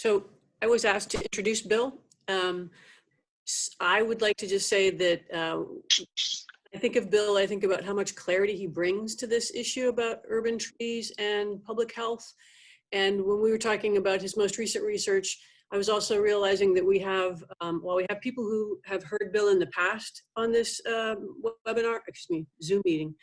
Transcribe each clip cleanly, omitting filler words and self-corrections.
So I was asked to introduce Bill. I would like to just say that I think of Bill, I think about how much clarity he brings to this issue about urban trees and public health. And when we were talking about his most recent research, I was also realizing that we have, while we have people who have heard Bill in the past on this Zoom meeting,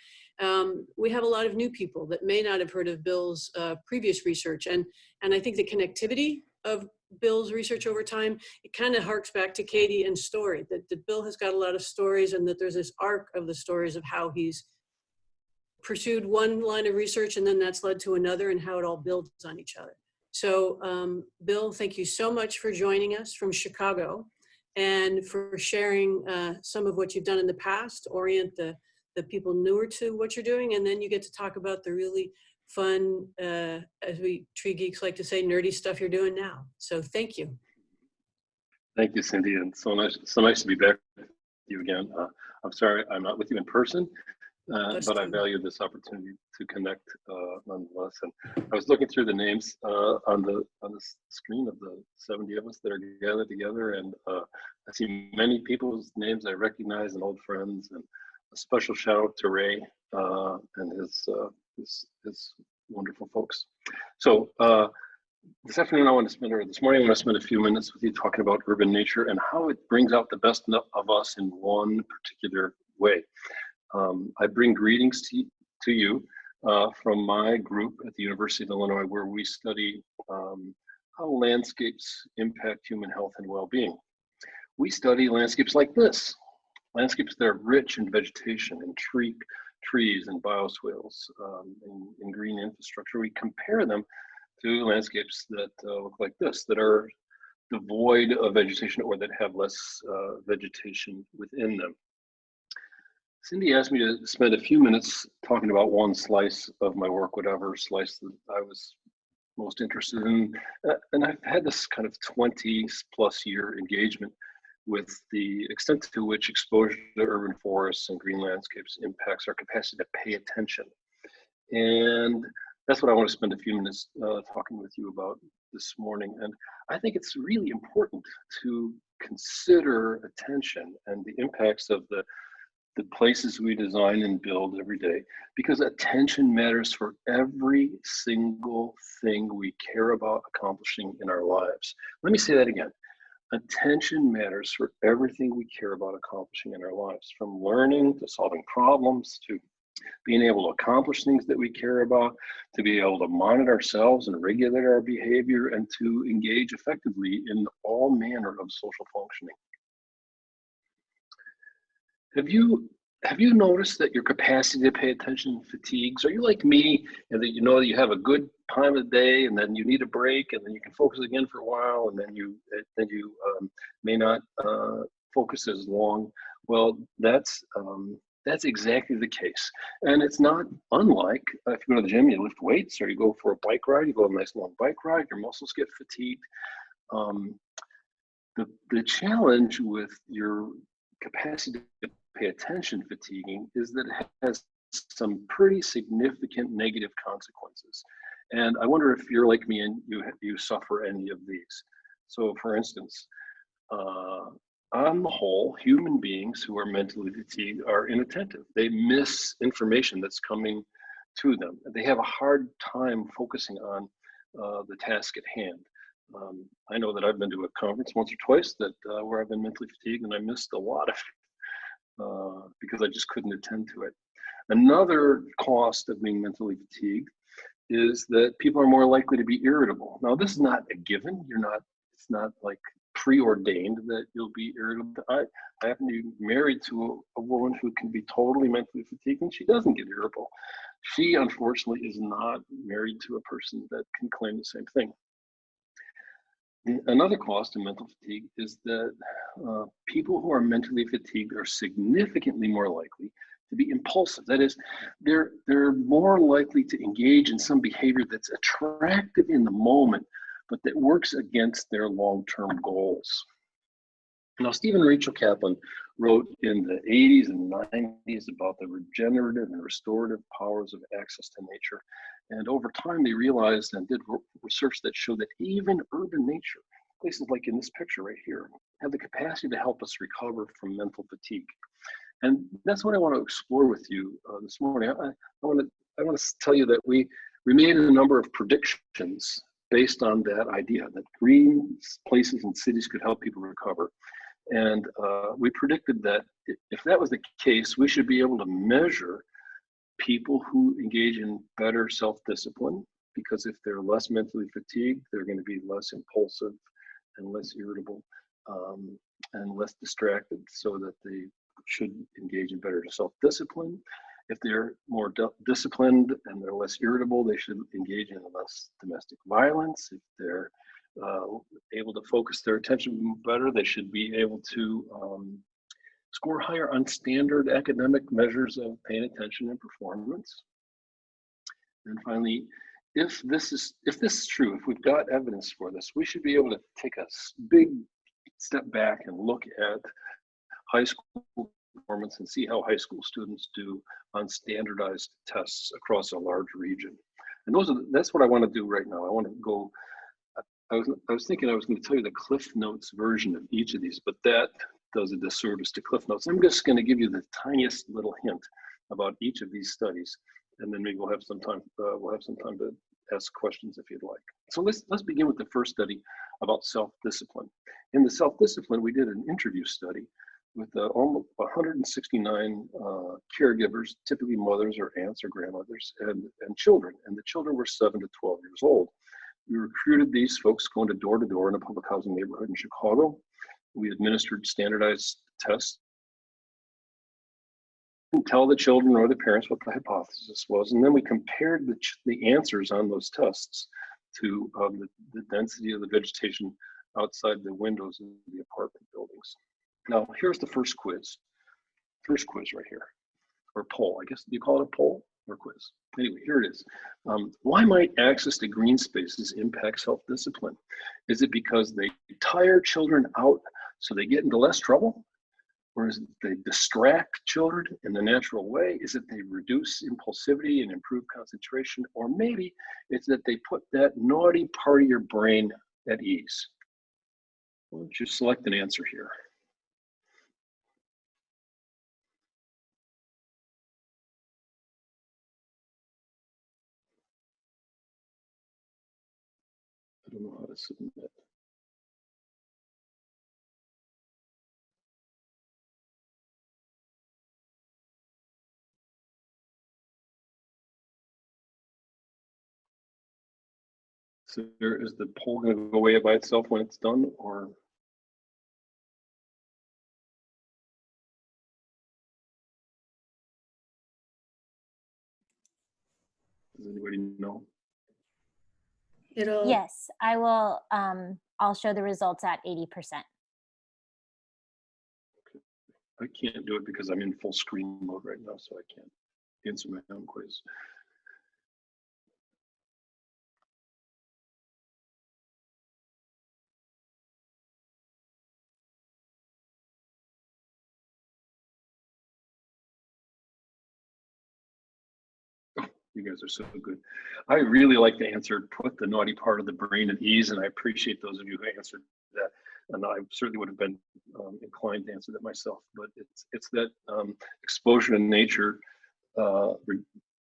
we have a lot of new people that may not have heard of Bill's previous research. And I think the connectivity of Bill's research over time, it kind of harks back to Katie and story, that Bill has got a lot of stories, and that there's this arc of the stories of how he's pursued one line of research and then that's led to another, and how it all builds on each other. So Bill, thank you so much for joining us from Chicago and for sharing some of what you've done in the past, orient the people newer to what you're doing, and then you get to talk about the really fun, as we tree geeks like to say, nerdy stuff you're doing now. So thank you. Thank you, Cindy, and so nice to be back with you again. I'm sorry I'm not with you in person, but I value this opportunity to connect nonetheless. And I was looking through the names on the screen of the 70 of us that are gathered together, and I see many people's names I recognize and old friends. And a special shout out to Ray and his wonderful folks. So this afternoon I want to spend, or this morning I want to spend a few minutes with you talking about urban nature and how it brings out the best of us in one particular way. I bring greetings to you from my group at the University of Illinois, where we study how landscapes impact human health and well-being. We study landscapes like this, landscapes that are rich in vegetation and trees and bioswales, in green infrastructure. We compare them to landscapes that look like this, that are devoid of vegetation or that have less vegetation within them. Cindy asked me to spend a few minutes talking about one slice of my work, whatever slice that I was most interested in. And I've had this kind of 20+ year engagement with the extent to which exposure to urban forests and green landscapes impacts our capacity to pay attention. And that's what I want to spend a few minutes talking with you about this morning. And I think it's really important to consider attention and the impacts of the places we design and build every day, because attention matters for every single thing we care about accomplishing in our lives. Let me say that again. Attention matters for everything we care about accomplishing in our lives, from learning to solving problems to being able to accomplish things that we care about, to be able to monitor ourselves and regulate our behavior, and to engage effectively in all manner of social functioning. Have you noticed that your capacity to pay attention fatigues? Are you like me, and that you know that you have a good time of the day, and then you need a break, and then you can focus again for a while, and then you may not focus as long? Well, that's exactly the case, and it's not unlike if you go to the gym, you lift weights, or you go for a bike ride, you go on a nice long bike ride, your muscles get fatigued. The challenge with your capacity to pay attention fatiguing is that it has some pretty significant negative consequences. And I wonder if you're like me and you suffer any of these. So for instance, on the whole, human beings who are mentally fatigued are inattentive. They miss information that's coming to them. They have a hard time focusing on the task at hand. I know that I've been to a conference once or twice that where I've been mentally fatigued, and I missed a lot of it because I just couldn't attend to it. Another cost of being mentally fatigued is that people are more likely to be irritable. Now, this is not a given. It's not like preordained that you'll be irritable. I happen to be married to a woman who can be totally mentally fatigued, and she doesn't get irritable. She, unfortunately, is not married to a person that can claim the same thing. Another cost of mental fatigue is that people who are mentally fatigued are significantly more likely to be impulsive. That is, they're more likely to engage in some behavior that's attractive in the moment, but that works against their long-term goals. Now, Stephen and Rachel Kaplan wrote in the 80s and 90s about the regenerative and restorative powers of access to nature. And over time, they realized and did research that showed that even urban nature, places like in this picture right here, have the capacity to help us recover from mental fatigue. And that's what I want to explore with you this morning. I want to tell you that we made a number of predictions based on that idea that green places and cities could help people recover. And we predicted that if that was the case, we should be able to measure people who engage in better self-discipline, because if they're less mentally fatigued, they're going to be less impulsive and less irritable and less distracted, so that they should engage in better self-discipline. If they're more disciplined and they're less irritable, they should engage in less domestic violence. If they're able to focus their attention better, they should be able to score higher on standard academic measures of paying attention and performance. And finally, if this is true, if we've got evidence for this, we should be able to take a big step back and look at high school performance and see how high school students do on standardized tests across a large region. And that's what I want to do right now. I want to go. I was thinking I was going to tell you the Cliff Notes version of each of these, but that does a disservice to Cliff Notes. I'm just going to give you the tiniest little hint about each of these studies, and then maybe we'll have some time. We'll have some time to ask questions if you'd like. So let's begin with the first study about self-discipline. In the self-discipline, we did an interview study with almost 169 caregivers, typically mothers or aunts or grandmothers, and children. And the children were 7 to 12 years old. We recruited these folks going to door in a public housing neighborhood in Chicago. We administered standardized tests. Didn't tell the children or the parents what the hypothesis was, and then we compared the answers on those tests to the density of the vegetation outside the windows of the apartment buildings. Now, here's the first quiz. First quiz right here, or poll. I guess, do you call it a poll or quiz? Anyway, here it is. Why might access to green spaces impact self-discipline? Is it because they tire children out so they get into less trouble? Or is it they distract children in the natural way? Is it they reduce impulsivity and improve concentration? Or maybe it's that they put that naughty part of your brain at ease? Why don't you select an answer here? I don't know how to submit. So is the poll going to go away by itself when it's done, or? Does anybody know? Yes, I will. I'll show the results at 80%. Okay. I can't do it because I'm in full screen mode right now, so I can't answer my own quiz. You guys are so good. I really like the answer, put the naughty part of the brain at ease, and I appreciate those of you who answered that. And I certainly would have been inclined to answer that myself, but it's that exposure to nature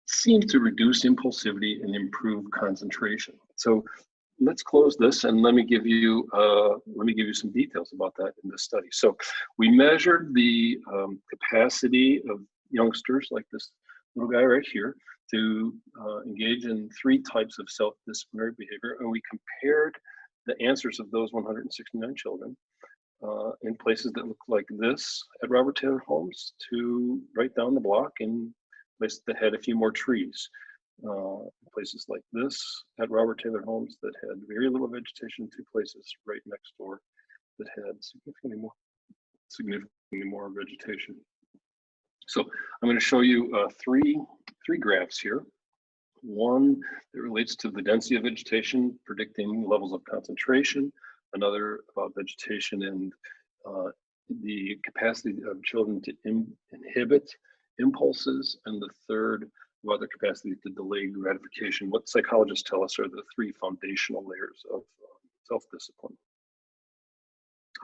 seems to reduce impulsivity and improve concentration. So let's close this and let me give you some details about that in this study. So we measured the capacity of youngsters like this little guy right here to engage in 3 types of self-disciplinary behavior, and we compared the answers of those 169 children in places that look like this at Robert Taylor Homes to right down the block in places that had a few more trees. Places like this at Robert Taylor Homes that had very little vegetation, to places right next door that had significantly more vegetation. So I'm going to show you three graphs here. One that relates to the density of vegetation, predicting levels of concentration. Another about vegetation and the capacity of children to inhibit impulses. And the third about their capacity to delay gratification. What psychologists tell us are the three foundational layers of self-discipline.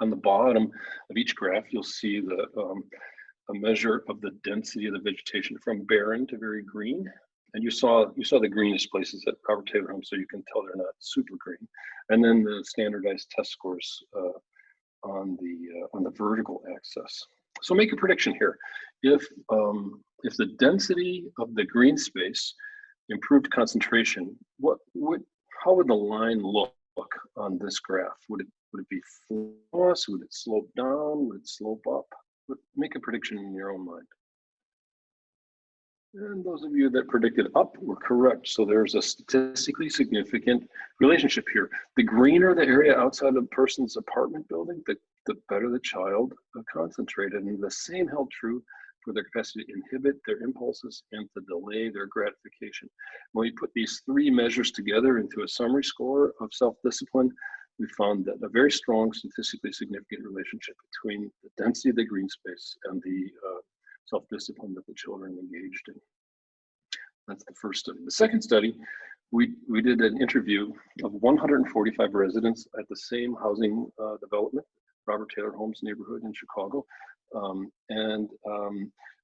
On the bottom of each graph, you'll see a measure of the density of the vegetation from barren to very green. And you saw the greenest places at Robert Taylor Homes, so you can tell they're not super green. And then the standardized test scores on the vertical axis. So make a prediction here. If the density of the green space improved concentration, how would the line look on this graph? Would it be flush? Would it slope down? Would it slope up? Make a prediction in your own mind. And those of you that predicted up were correct. So there's a statistically significant relationship here. The greener the area outside of a person's apartment building, the better the child concentrated. And the same held true for their capacity to inhibit their impulses and to delay their gratification. When we put these three measures together into a summary score of self-discipline, we found that a very strong statistically significant relationship between the density of the green space and the self-discipline that the children engaged in. That's the first study. The second study, we did an interview of 145 residents at the same housing development, Robert Taylor Homes neighborhood in Chicago.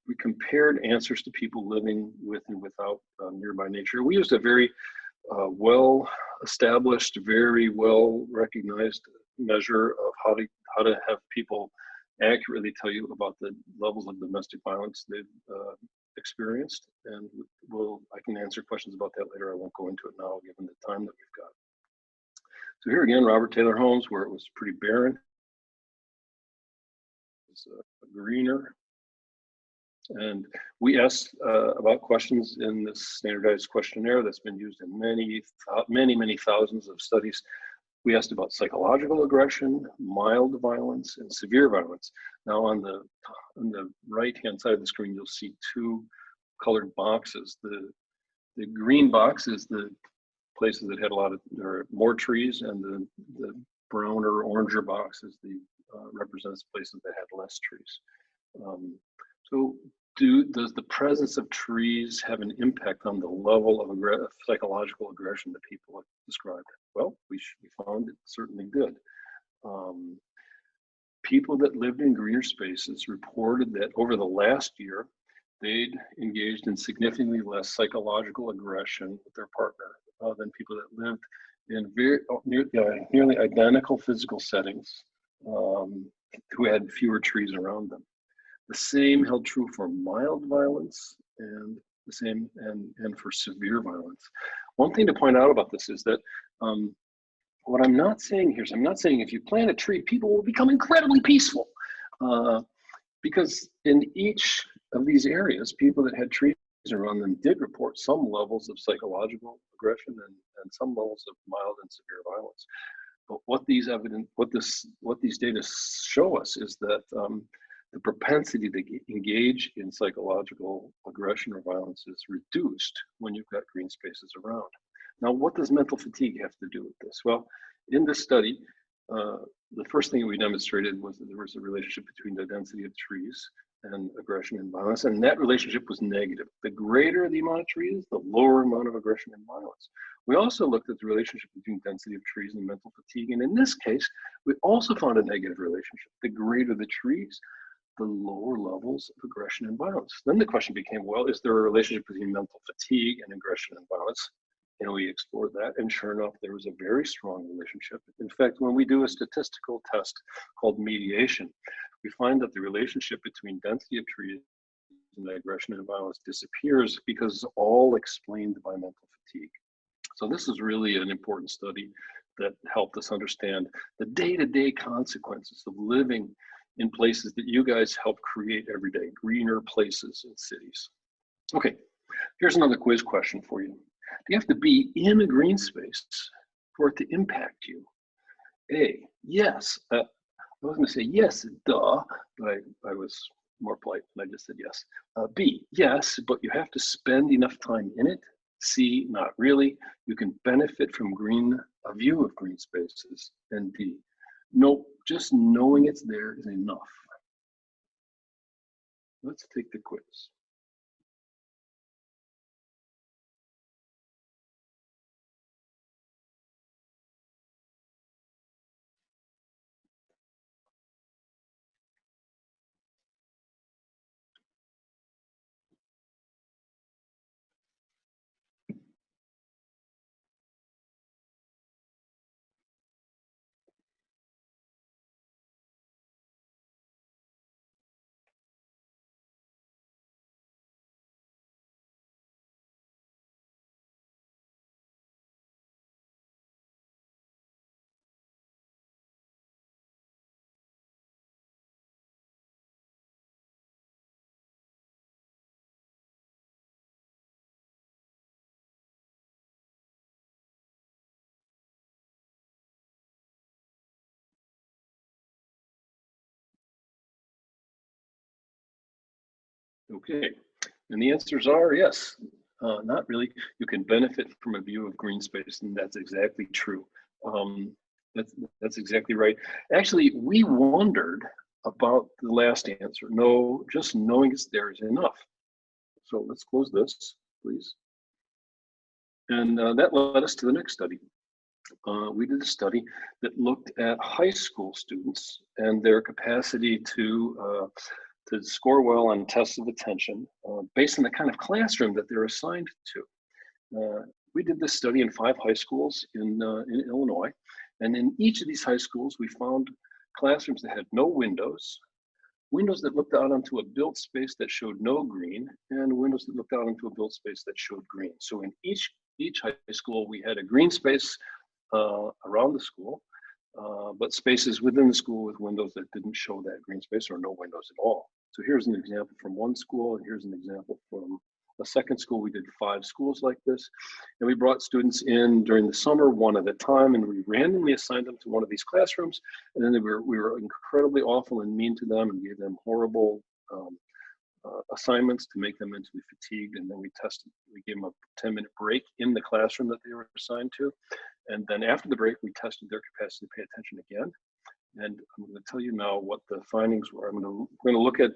We compared answers to people living with and without nearby nature. We used a very well-established, very well-recognized measure of how to have people accurately tell you about the levels of domestic violence they've experienced. And I can answer questions about that later. I won't go into it now, given the time that we've got. So here again, Robert Taylor Homes, where it was pretty barren. It's greener. And we asked about questions in this standardized questionnaire that's been used in many thousands of studies. We asked about psychological aggression, mild violence, and severe violence. Now on the right-hand side of the screen, you'll see two colored boxes. The green box is the places that had more trees, and the browner, oranger box is represents places that had less trees. So does the presence of trees have an impact on the level of psychological aggression that people have described? Well, we found it certainly did. People that lived in greener spaces reported that over the last year, they'd engaged in significantly less psychological aggression with their partner than people that lived in nearly identical physical settings who had fewer trees around them. The same held true for mild violence and the same and for severe violence. One thing to point out about this is that what I'm not saying here is I'm not saying if you plant a tree, people will become incredibly peaceful. Because in each of these areas, people that had trees around them did report some levels of psychological aggression and some levels of mild and severe violence. But what these data show us is that the propensity to engage in psychological aggression or violence is reduced when you've got green spaces around. Now, what does mental fatigue have to do with this? Well, in this study, the first thing we demonstrated was that there was a relationship between the density of trees and aggression and violence, and that relationship was negative. The greater the amount of trees, the lower amount of aggression and violence. We also looked at the relationship between density of trees and mental fatigue, and in this case, we also found a negative relationship. The greater the trees, the lower levels of aggression and violence. Then the question became, well, is there a relationship between mental fatigue and aggression and violence? And we explored that, and sure enough, there was a very strong relationship. In fact, when we do a statistical test called mediation, we find that the relationship between density of trees and aggression and violence disappears because it's all explained by mental fatigue. So this is really an important study that helped us understand the day-to-day consequences of living in places that you guys help create every day, greener places in cities. Okay, here's another quiz question for you. Do you have to be in a green space for it to impact you? A, yes. I was going to say yes, duh, but I was more polite and I just said yes. B, yes, but you have to spend enough time in it. C, not really. You can benefit from a view of green spaces. And D, no, just knowing it's there is enough. Let's take the quiz. Okay, and the answers are yes. Not really. You can benefit from a view of green space, and that's exactly true. Um, that's exactly right. Actually, we wondered about the last answer. No, just knowing it's there is enough. So let's close this, please. And that led us to the next study. We did a study that looked at high school students and their capacity to score well on tests of attention based on the kind of classroom that they're assigned to. We did this study in 5 high schools in Illinois, and in each of these high schools, we found classrooms that had no windows, windows that looked out onto a built space that showed no green, and windows that looked out into a built space that showed green. So in each high school, we had a green space around the school, but spaces within the school with windows that didn't show that green space or no windows at all. So here's an example from one school, and here's an example from a second school. We did 5 schools like this, and we brought students in during the summer, one at a time, and we randomly assigned them to one of these classrooms. And then we were incredibly awful and mean to them and gave them horrible assignments to make them mentally fatigued. And then we gave them a 10-minute break in the classroom that they were assigned to. And then after the break, we tested their capacity to pay attention again. And I'm going to tell you now what the findings were. We're going to look at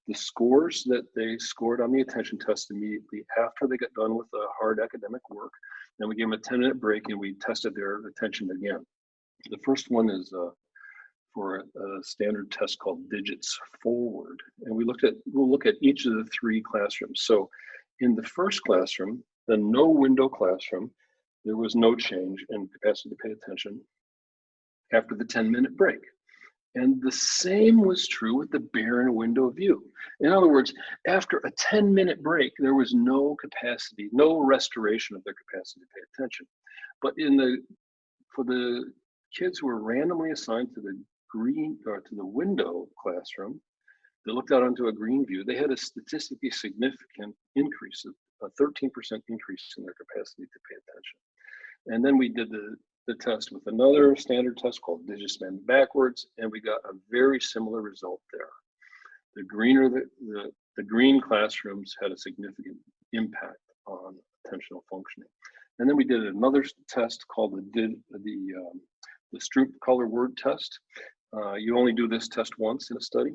the scores that they scored on the attention test immediately after they got done with the hard academic work. Then we gave them a 10-minute break and we tested their attention again. The first one is for a standard test called Digits Forward. And we'll look at each of the 3 classrooms. So in the first classroom, the no window classroom, there was no change in capacity to pay attention after the 10-minute break. And the same was true with the barren window view. In other words, after a 10-minute break, there was no capacity, no restoration of their capacity to pay attention. But for the kids who were randomly assigned to the window classroom that looked out onto a green view, they had a statistically significant increase, a 13% increase in their capacity to pay attention. And then we did the test with another standard test called Digits Bend Backwards, and we got a very similar result there. The green classrooms had a significant impact on attentional functioning. And then we did another test called the Stroop color word test. You only do this test once in a study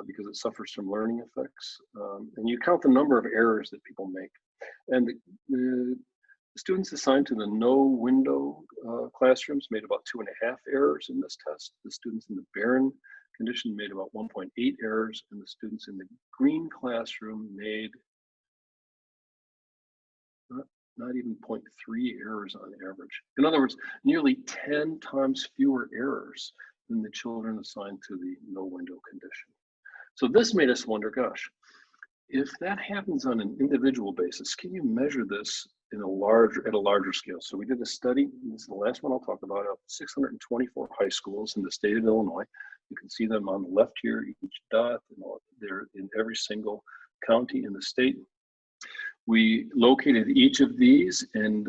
because it suffers from learning effects. And you count the number of errors that people make. And the students assigned to the no window classrooms made about 2.5 errors in this test. The students in the barren condition made about 1.8 errors, and the students in the green classroom made not even 0.3 errors on average. In other words, nearly 10 times fewer errors than the children assigned to the no window condition. So this made us wonder, gosh, if that happens on an individual basis, can you measure this at a larger scale? So we did a study, and this is the last one I'll talk about, of 624 high schools in the state of Illinois. You can see them on the left here, each dot, and they're in every single county in the state. We located each of these and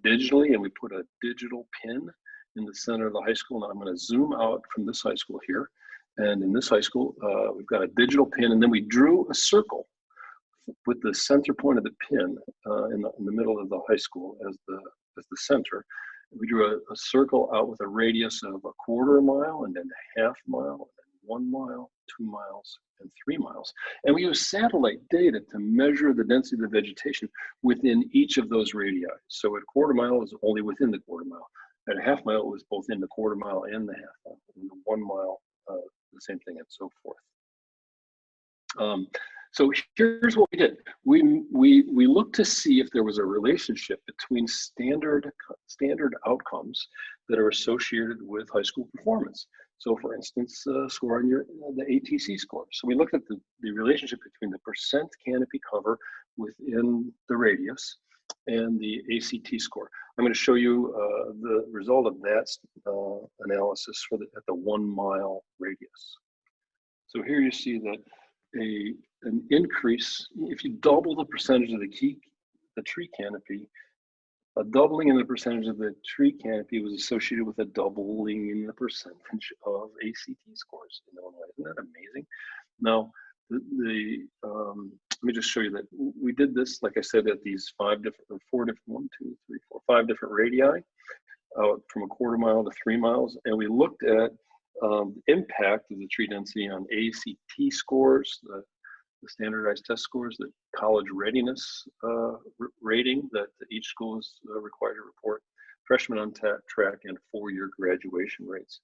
digitally, and we put a digital pin in the center of the high school. Now I'm going to zoom out from this high school here. And in this high school, we've got a digital pin, and then we drew a circle with the center point of the pin in the middle of the high school as the center. We drew a circle out with a radius of 1/4 mile, and then 1/2 mile, and 1 mile, 2 miles, and 3 miles. And we used satellite data to measure the density of the vegetation within each of those radii. So at 1/4 mile, it was only within the 1/4 mile. At 1/2 mile, it was both in the 1/4 mile and the 1/2 mile. And the 1 mile, the same thing, and so forth. So here's what we did. We looked to see if there was a relationship between standard outcomes that are associated with high school performance. So for instance, score on the ATC score. So we looked at the relationship between the percent canopy cover within the radius and the ACT score. I'm going to show you the result of that analysis at the 1 mile radius. So here you see that an increase, if you double the percentage of the tree canopy, a doubling in the percentage of the tree canopy was associated with a doubling in the percentage of ACT scores in Illinois. Isn't that amazing? Now, let me just show you that we did this, like I said, at these 5 different, or 4 different, 1, 2, 3, 4, 5 different radii, from a quarter mile to 3 miles, and we looked at the impact of the tree density on ACT scores, the standardized test scores, the college readiness rating that each school is required to report, freshman on track, and 4-year graduation rates.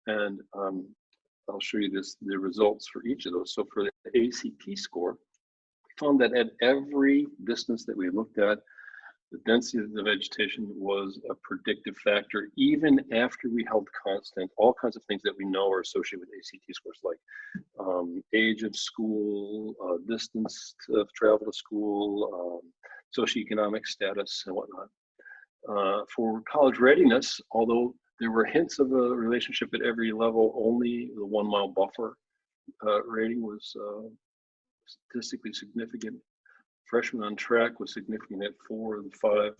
And I'll show you the results for each of those. So for the ACT score, we found that at every distance that we looked at, the density of the vegetation was a predictive factor, even after we held constant all kinds of things that we know are associated with ACT scores, like age of school, distance of travel to school, socioeconomic status, and whatnot. For college readiness, although there were hints of a relationship at every level, only the 1 mile buffer rating was statistically significant. Freshman on track was significant at 4 of the 5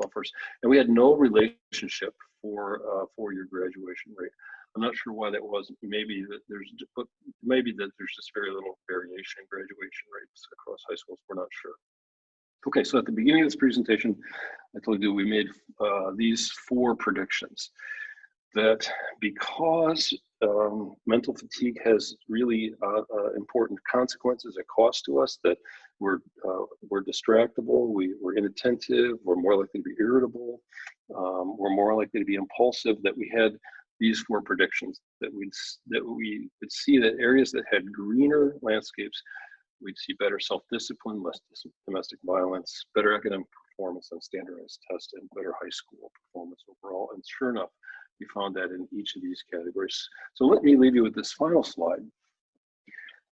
buffers, and we had no relationship for 4-year graduation rate. I'm not sure why that was. Maybe that there's just very little variation in graduation rates across high schools. We're not sure. Okay, so at the beginning of this presentation, I told you we made these 4 predictions. That because mental fatigue has really important consequences, a cost to us, that we're distractible, we're inattentive, we're more likely to be irritable, we're more likely to be impulsive, that we had these 4 predictions, that we could see that areas that had greener landscapes, we'd see better self-discipline, less domestic violence, better academic performance on standardized tests, and better high school performance overall. And sure enough, we found that in each of these categories. So let me leave you with this final slide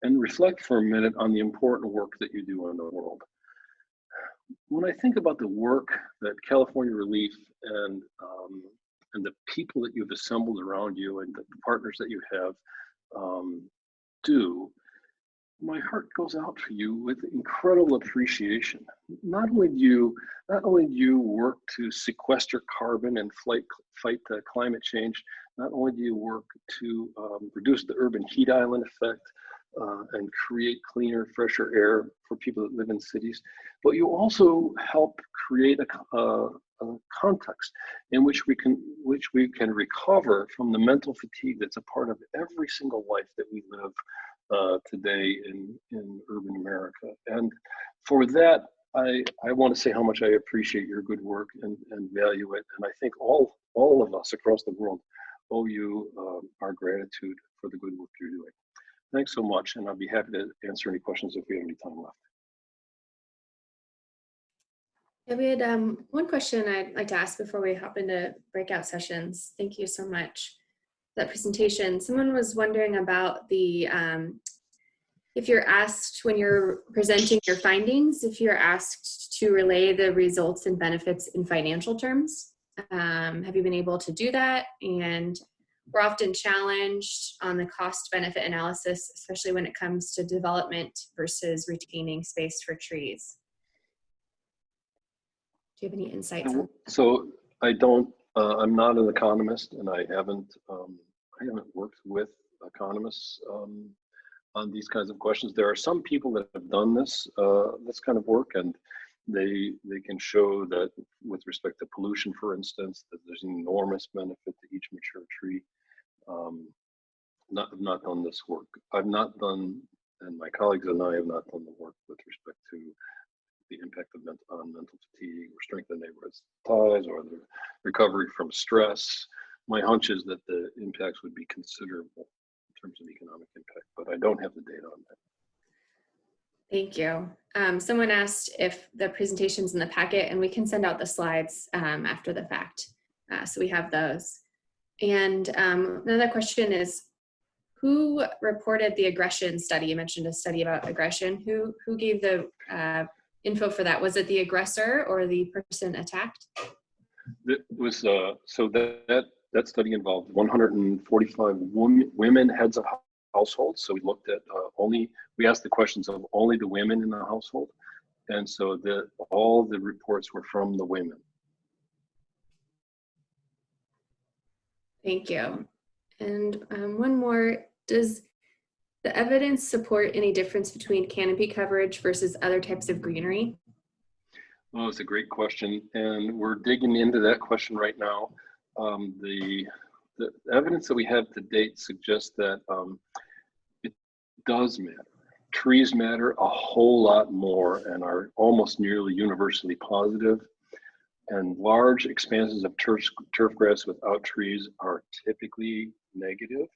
and reflect for a minute on the important work that you do in the world. When I think about the work that California Relief and the people that you've assembled around you and the partners that you have do, my heart goes out to you with incredible appreciation. Not only do you work to sequester carbon and fight climate change, not only do you work to reduce the urban heat island effect and create cleaner, fresher air for people that live in cities, but you also help create a context in which we can recover from the mental fatigue that's a part of every single life that we live today in urban America. And for that, I want to say how much I appreciate your good work and value it. And I think all of us across the world owe you our gratitude for the good work you're doing. Thanks so much, and I'll be happy to answer any questions if we have any time left. Yeah, we had one question I'd like to ask before we hop into breakout sessions. Thank you so much for that presentation. Someone was wondering about the, if you're asked when you're presenting your findings, if you're asked to relay the results and benefits in financial terms. Have you been able to do that? And we're often challenged on the cost benefit analysis, especially when it comes to development versus retaining space for trees. Do you have any insights on that? So I'm not an economist, and I haven't worked with economists on these kinds of questions. There are some people that have done this kind of work, and they can show that with respect to pollution, for instance, that there's an enormous benefit to each mature tree. I've not done this work. I've not done, and my colleagues and I have not done the work with respect to the impact of mental fatigue or strength of neighborhood ties or the recovery from stress. My hunch is that the impacts would be considerable in terms of economic impact, but I don't have the data on that. Thank you. Someone asked if the presentation's in the packet, and we can send out the slides after the fact. So we have those. And another question is, who reported the aggression study? You mentioned a study about aggression. Who gave the info for that? Was it the aggressor or the person attacked? It was so that study involved 145 women heads of households. So we looked at we asked the questions of only the women in the household, and so all the reports were from the women. Thank you. And one more, does the evidence support any difference between canopy coverage versus other types of greenery? Well, it's a great question, and we're digging into that question right now. The evidence that we have to date suggests that it does matter. Trees matter a whole lot more and are almost nearly universally positive. And large expanses of turf grass without trees are typically negative.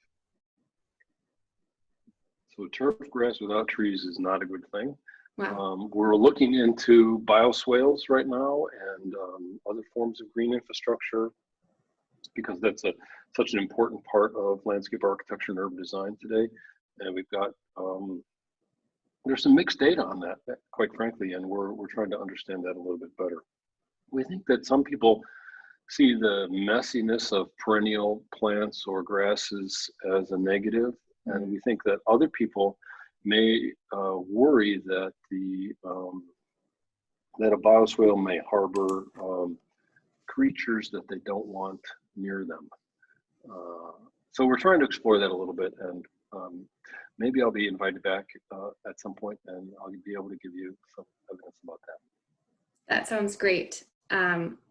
So turf grass without trees is not a good thing. Wow. We're looking into bioswales right now and other forms of green infrastructure, because that's such an important part of landscape architecture and urban design today. And we've got, there's some mixed data on that, quite frankly, and we're trying to understand that a little bit better. We think that some people see the messiness of perennial plants or grasses as a negative, and we think that other people may worry that that a bioswale may harbor creatures that they don't want near them. So we're trying to explore that a little bit, and maybe I'll be invited back at some point, and I'll be able to give you some evidence about that. That sounds great.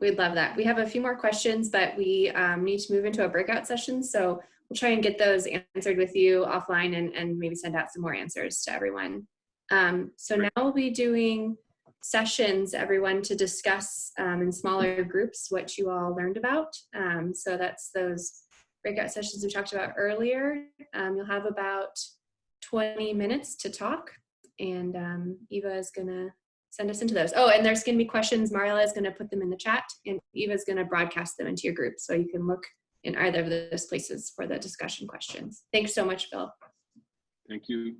We'd love that. We have a few more questions, but we need to move into a breakout session. So we'll try and get those answered with you offline and maybe send out some more answers to everyone. So now we'll be doing sessions, everyone, to discuss in smaller groups what you all learned about. So that's those breakout sessions we talked about earlier. You'll have about 20 minutes to talk, and Eva is gonna send us into those. Oh, and there's gonna be questions. Marla is gonna put them in the chat, and Eva is gonna broadcast them into your group, so you can look in either of those places for the discussion questions. Thanks so much, Bill. Thank you.